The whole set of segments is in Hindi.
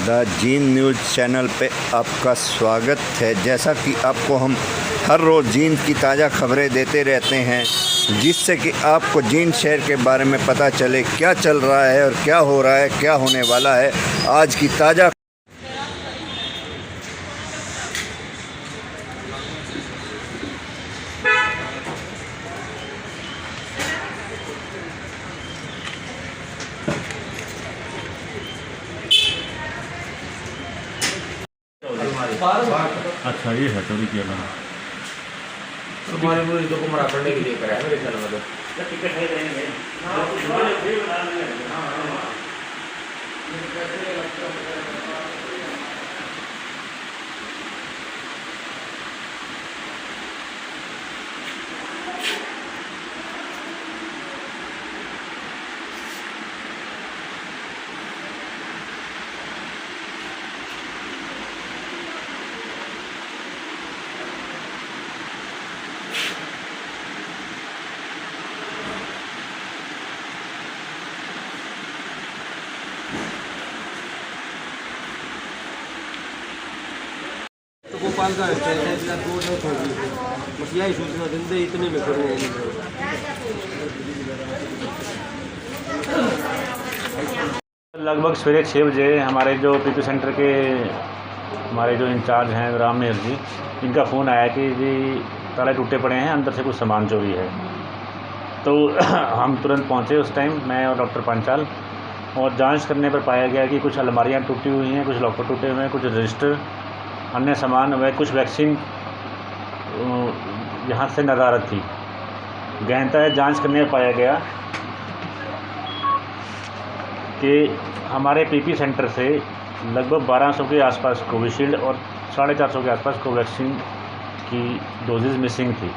द जींद न्यूज़ चैनल पे आपका स्वागत है। जैसा कि आपको हम हर रोज़ जींद की ताज़ा खबरें देते रहते हैं, जिससे कि आपको जींद शहर के बारे में पता चले क्या चल रहा है और क्या हो रहा है, क्या होने वाला है। आज की ताज़ा अच्छा, ये है चोरी किया मैंने। तुम्हारे पूरी तो कुमरा करने के लिए करा है मेरे ख्याल में तो टिकट है देंगे। गोपाल का यही सूचना दिन इतने में करने लगभग सवेरे 6 बजे हमारे जो पीपी सेंटर के हमारे जो इंचार्ज हैं राम मेहर जी, इनका फ़ोन आया कि जी ताले टूटे पड़े हैं, अंदर से कुछ सामान चोरी है। तो हम तुरंत पहुंचे उस टाइम, मैं और डॉक्टर पांचाल, और जांच करने पर पाया गया कि कुछ अलमारियां टूटी हुई हैं, कुछ लॉकर टूटे हुए हैं, कुछ रजिस्टर, अन्य सामान व कुछ वैक्सीन यहाँ से नदारत थी। गहनता जांच करने में पाया गया कि हमारे पीपी सेंटर से लगभग 1200 के आसपास कोविशील्ड और 450 के आसपास कोवैक्सीन की डोजेज़ मिसिंग थी।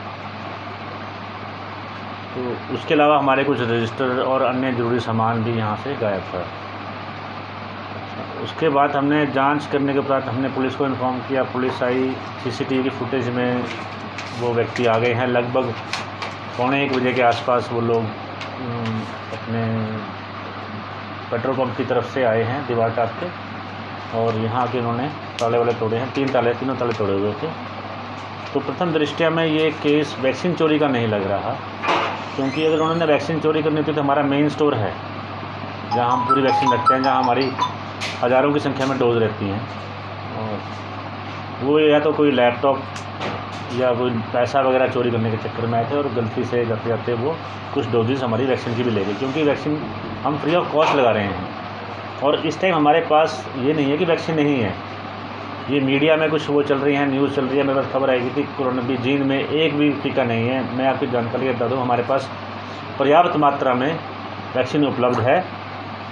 तो उसके अलावा हमारे कुछ रजिस्टर और अन्य ज़रूरी सामान भी यहाँ से गायब था। उसके बाद हमने जांच करने के बाद हमने पुलिस को इन्फॉर्म किया। पुलिस आई, सीसीटीवी की फुटेज में वो व्यक्ति आ गए हैं। लगभग 1:45 बजे के आसपास वो लोग अपने पेट्रोल पंप की तरफ से आए हैं दीवार टाप के, और यहाँ के उन्होंने ताले वाले तोड़े हैं। तीनों ताले तोड़े हुए थे। तो प्रथम दृष्टया में ये केस वैक्सीन चोरी का नहीं लग रहा, क्योंकि अगर उन्होंने वैक्सीन चोरी करनी थी तो हमारा मेन स्टोर है जहाँ हम पूरी वैक्सीन रखते हैं, जहाँ हमारी हज़ारों की संख्या में डोज रहती हैं, और वो या तो कोई लैपटॉप या कोई पैसा वगैरह चोरी करने के चक्कर में आए थे, और गलती से जाते जाते वो कुछ डोजेस हमारी वैक्सीन की भी ले गए, क्योंकि वैक्सीन हम फ्री ऑफ कॉस्ट लगा रहे हैं। और इस टाइम हमारे पास ये नहीं है कि वैक्सीन नहीं है। ये मीडिया में कुछ वो चल रही है, न्यूज़ चल रही है, मेरे पास खबर आएगी कि कोरोना भी जींद में एक भी टीका नहीं है। मैं आपकी जानकारी बता दूँ, हमारे पास पर्याप्त मात्रा में वैक्सीन उपलब्ध है।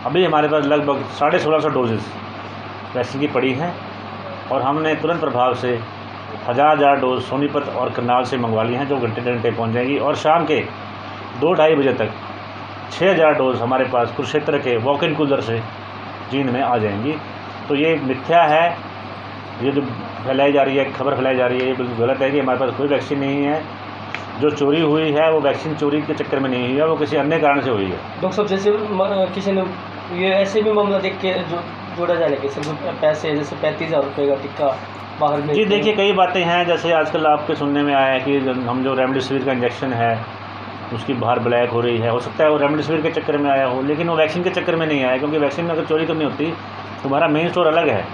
अभी हमारे पास लगभग 1650 डोजेज़ वैक्सीन की पड़ी हैं, और हमने तुरंत प्रभाव से 1000 डोज सोनीपत और करनाल से मंगवा ली हैं, जो घंटे पहुंच जाएगी। और शाम के 2-2:30 बजे तक 6000 डोज हमारे पास कुरुक्षेत्र के वॉक इन कूलर से जींद में आ जाएंगी। तो ये मिथ्या है, ये जो फैलाई जा रही है, खबर फैलाई जा रही है, ये बिल्कुल गलत है कि हमारे पास कोई वैक्सीन नहीं है। जो चोरी हुई है वो वैक्सीन चोरी के चक्कर में नहीं हुई है, वो किसी अन्य कारण से हुई है। डॉक्टर साहब, जैसे किसी ने ये ऐसे भी मामला देख के जो जोड़ा जाने के सिर्फ पैसे, जैसे 35,000 रुपये का टिक्का बाहर में। जी देखिए, कई बातें हैं। जैसे आजकल आपके सुनने में आया है कि हम जो रेमडेसिविर का इंजेक्शन है उसकी बाहर ब्लैक हो रही है। हो सकता है वो रेमडेसिविर के चक्कर में आया हो, लेकिन वो वैक्सीन के चक्कर में नहीं आया, क्योंकि वैक्सीन में अगर चोरी करनी होती तो हमारा मेन स्टोर अलग है।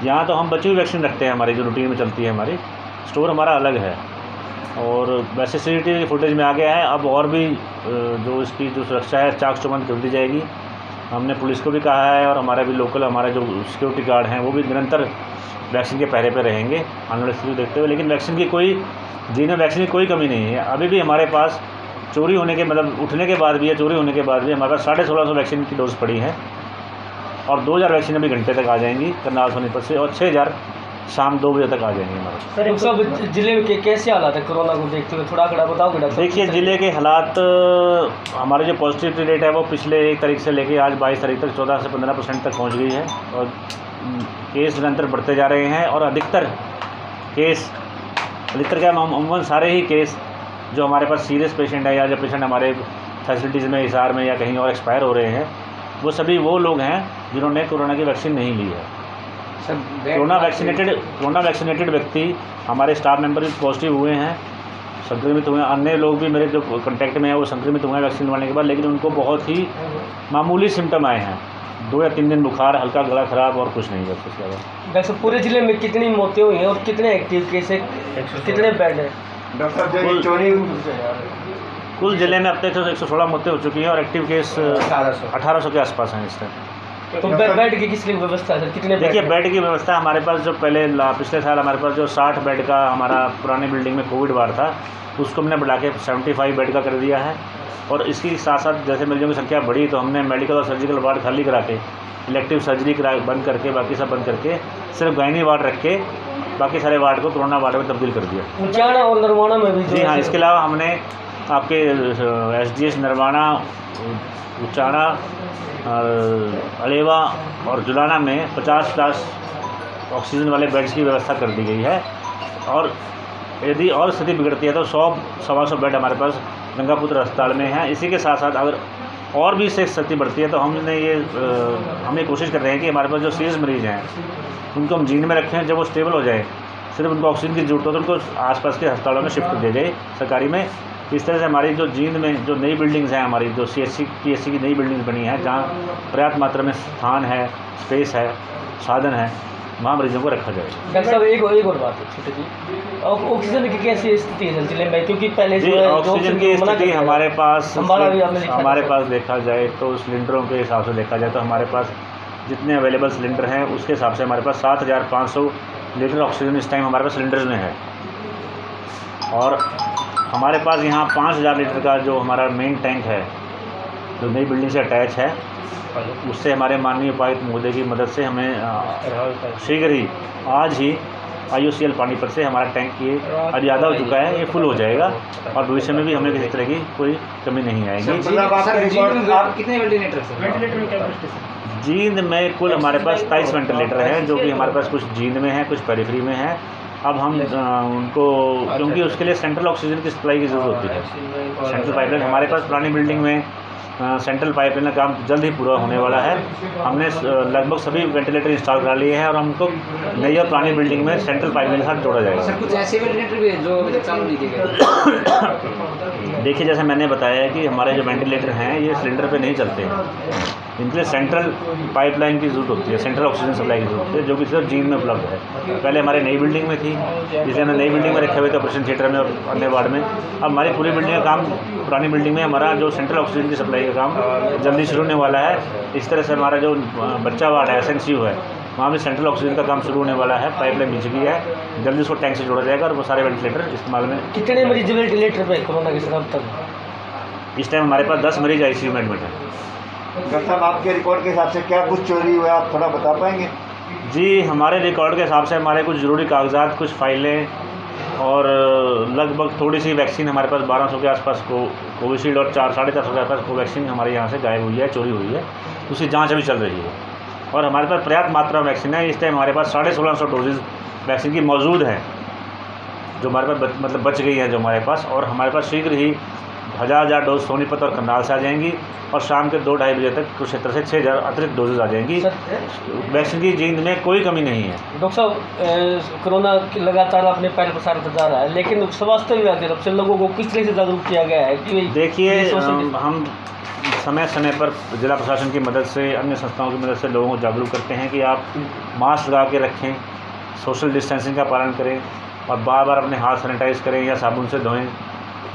यहाँ तो हम बची हुई वैक्सीन रखते हैं, हमारी जो रूटीन में चलती है, हमारी स्टोर हमारा अलग है। और वैसे सीसीटीवी फुटेज में आ गया है। अब और भी जो इसकी जो सुरक्षा है चाक चौबंद कर दी जाएगी। हमने पुलिस को भी कहा है, और हमारा भी लोकल हमारे जो सिक्योरिटी गार्ड हैं वो भी निरंतर वैक्सीन के पहरे पे रहेंगे आने वाले स्थिति देखते हुए। लेकिन वैक्सीन की वैक्सीन की कोई कमी नहीं है। अभी भी हमारे पास चोरी होने के मतलब उठने के बाद भी या चोरी होने के बाद भी हमारे पास 1650 वैक्सीन की डोज पड़ी है, और 2000 वैक्सीन अभी घंटे तक आ जाएंगी करनाल सोनीपत से, और 6000 शाम 2 बजे तक आ जाएंगे हमारे। सर, सब जिले में कैसे हालात है कोरोना को देखते हुए, थोड़ा बताओगे डॉक्टर? देखिए, ज़िले के हालात, हमारे जो पॉजिटिविटी रेट है वो पिछले 1 तारीख से लेके आज 22 तारीख तक 14 से 15% तक पहुंच गई है, और केस निरंतर बढ़ते जा रहे हैं। और अधिकतर क्या अमूमन सारे ही केस जो हमारे पास सीरियस पेशेंट है, या जो पेशेंट हमारे फैसिलिटीज़ में, हिसार में या कहीं और एक्सपायर हो रहे हैं, वो सभी वो लोग हैं जिन्होंने कोरोना की वैक्सीन नहीं ली है। कोरोना वैक्सीनेटेड व्यक्ति हमारे स्टाफ मेंबर भी पॉजिटिव हुए हैं, संक्रमित हुए हैं। अन्य लोग भी मेरे जो कॉन्टैक्ट में हैं वो संक्रमित हुए हैं वैक्सीन लगवाने के बाद, लेकिन उनको बहुत ही मामूली सिम्टम आए हैं, 2 या 3 दिन बुखार, हल्का गला खराब और कुछ नहीं है उसके अलावा। डॉक्टर साहब पूरे ज़िले में कितनी मौतें हुई हैं और कितने एक्टिव केस है, कितने बेड हैं? कुल ज़िले में अब तक 116 मौतें हो चुकी हैं और एक्टिव केस 1800 के आसपास हैं इस टाइम। तो बेड की किस लिए व्यवस्था है सर, कितने देखिए बेड की व्यवस्था हमारे पास जो पिछले साल हमारे पास जो 60 बेड का हमारा पुरानी बिल्डिंग में कोविड वार्ड था उसको हमने बढ़ा के 75 बेड का कर दिया है। और इसकी साथ साथ जैसे मरीजों की संख्या बढ़ी तो हमने मेडिकल और सर्जिकल वार्ड खाली करा के इलेक्टिव सर्जरी बंद करके बाकी सब बंद करके सिर्फ गायनी वार्ड रख के बाकी सारे वार्ड को कोरोना वार्ड में तब्दील कर दिया। उचाना और नरवाना में भी जी हाँ, इसके अलावा हमने आपके SDH नरवाना, उचाना, अलेवा और जुलाना में 50 ऑक्सीजन वाले बेड्स की व्यवस्था कर दी गई है। और यदि और स्थिति बिगड़ती है तो 100-125 बेड हमारे पास गंगापुत्र अस्पताल में है। इसी के साथ साथ अगर और भी इससे स्थिति बढ़ती है तो हम ये कोशिश कर रहे हैं कि हमारे पास जो सीरियस मरीज़ हैं उनको हम जींद में रखें, जब वो स्टेबल हो जाए, सिर्फ उनको ऑक्सीजन की जरूरत हो तो उनको आसपास के अस्पतालों में शिफ्ट कर दिया जाए सरकारी में। इस तरह से हमारी जो जींद में जो नई बिल्डिंग्स हैं, हमारी जो CHC PHC की नई बिल्डिंग्स बनी हैं जहाँ पर्याप्त मात्रा में स्थान है, स्पेस है, साधन है, वहाँ मरीजों को रखा जाएगा। डॉक्टर साहब एक और बात है छोटी जी, ऑक्सीजन की कैसी स्थिति है जिले में? क्योंकि पहले जी ऑक्सीजन की स्थिति हमारे पास देखा जाए तो सिलेंडरों के हिसाब से देखा जाए तो हमारे पास जितने अवेलेबल सिलेंडर हैं उसके हिसाब से हमारे पास 7500 लीटर ऑक्सीजन इस टाइम हमारे पास सिलेंडर्स में है। और हमारे पास यहाँ 5000 लीटर का जो हमारा मेन टैंक है जो नई बिल्डिंग से अटैच है, उससे हमारे माननीय उपायुक्त महोदय की मदद से हमें शीघ्र ही आज ही IOCL पानीपत से हमारा टैंक ये अब ज़्यादा हो चुका है, ये फुल हो जाएगा और भविष्य में भी हमें किसी तरह की कोई कमी नहीं आएगी। आप कितने वेंटिलेटर? जींद में कुल हमारे पास 27 वेंटिलेटर हैं जो कि हमारे पास कुछ जींद में है, कुछ पेरिफेरी में है। अब हम उनको, क्योंकि उसके लिए सेंट्रल ऑक्सीजन की सप्लाई की ज़रूरत होती है, सेंट्रल पाइपलाइन हमारे पास पुरानी बिल्डिंग में सेंट्रल पाइपलाइन का काम जल्द ही पूरा होने वाला है। हमने लगभग सभी वेंटिलेटर इंस्टॉल करा लिए हैं और हमको नई और पुरानी बिल्डिंग में सेंट्रल पाइपलाइन के साथ जोड़ा जाएगा। सर कुछ ऐसे वेंटिलेटर भी हैं जो अभी तक चालू नहीं किए गए? देखिए जैसे मैंने बताया है कि हमारे जो वेंटिलेटर हैं ये सिलेंडर पे नहीं चलते हैं, इनके लिए सेंट्रल पाइपलाइन की ज़रूरत होती है, सेंट्रल ऑक्सीजन सप्लाई की ज़रूरत होती है जो कि सिर्फ जींद में उपलब्ध है। पहले हमारे नई बिल्डिंग में थी, इसलिए हमने नई बिल्डिंग में रखे हुए थे ऑपरेशन थिएटर में और अन्य वार्ड में। अब हमारी पूरी बिल्डिंग का काम, पुरानी बिल्डिंग में हमारा जो सेंट्रल ऑक्सीजन की सप्लाई का काम जल्दी शुरू होने वाला है। इस तरह से हमारा जो बच्चा वार्ड है SNCU है वहाँ भी सेंट्रल ऑक्सीजन का काम शुरू होने वाला है, पाइपलाइन बिछ गई है, जल्दी उसको टैंक से जोड़ा जाएगा और वो सारे वेंटिलेटर इस्तेमाल में। कितने मरीज वेंटिलेटर पे कोरोना के साथ तक? इस टाइम हमारे पास 10 मरीज ICU में एडमिट हैं। डॉक्टर साहब आपके रिकॉर्ड के हिसाब से क्या कुछ चोरी हुआ आप थोड़ा बता पाएंगे? जी हमारे रिकॉर्ड के हिसाब से हमारे कुछ ज़रूरी कागजात, कुछ फाइलें और लगभग थोड़ी सी वैक्सीन हमारे पास 1200 के आसपास कोविशील्ड और 400-450 के आसपास कोवैक्सीन हमारे यहाँ से गायब हुई है, चोरी हुई है, उसकी जांच अभी चल रही है। और हमारे पास पर्याप्त मात्रा में वैक्सीन है। इस टाइम हमारे पास 1650 डोजेज़ वैक्सीन की मौजूद हैं जो हमारे पास मतलब बच गई है जो हमारे पास। और हमारे पास शीघ्र ही 1000 डोज सोनीपत और करनाल से आ जाएंगी और शाम के 2-2:30 बजे तक कुरुक्षेत्र से 6000 अतिरिक्त डोजेज आ जाएंगी। वैक्सीन की जींद में कोई कमी नहीं है। डॉक्टर साहब कोरोना लगातार अपने पैर पसारता जा रहा है, लेकिन स्वास्थ्य विभाग की तरफ से लोगों को किस तरह से जागरूक किया गया है कि देखिए हम समय समय पर जिला प्रशासन की मदद से, अन्य संस्थाओं की मदद से लोगों को जागरूक करते हैं कि आप मास्क लगा के रखें, सोशल डिस्टेंसिंग का पालन करें और बार बार अपने हाथ सैनिटाइज़ करें या साबुन से धोएं।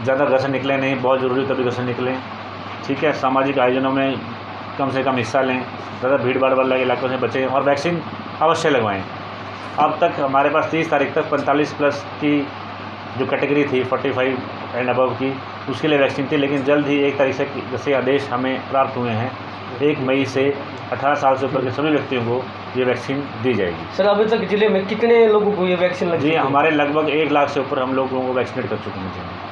ज़्यादा घर से निकलें नहीं, बहुत ज़रूरी तभी घर से निकलें, ठीक है। सामाजिक आयोजनों में कम से कम हिस्सा लें, ज़्यादा भीड़ भाड़ वाले इलाकों से बचें और वैक्सीन अवश्य लगवाएं। अब तक हमारे पास 30 तारीख तक 45+ की जो कैटेगरी थी 45 एंड अबव की, उसके लिए वैक्सीन थी, लेकिन जल्द ही 1 तारीख से जैसे आदेश हमें प्राप्त हुए हैं 1 मई से 18 साल से ऊपर के सभी व्यक्तियों को ये वैक्सीन दी जाएगी। सर अभी तक जिले में कितने लोगों को ये वैक्सीन लगी? जी हमारे लगभग 1 लाख से ऊपर हम लोगों को वैक्सीनेट कर चुके हैं।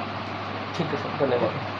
ठीक है सर, धन्यवाद।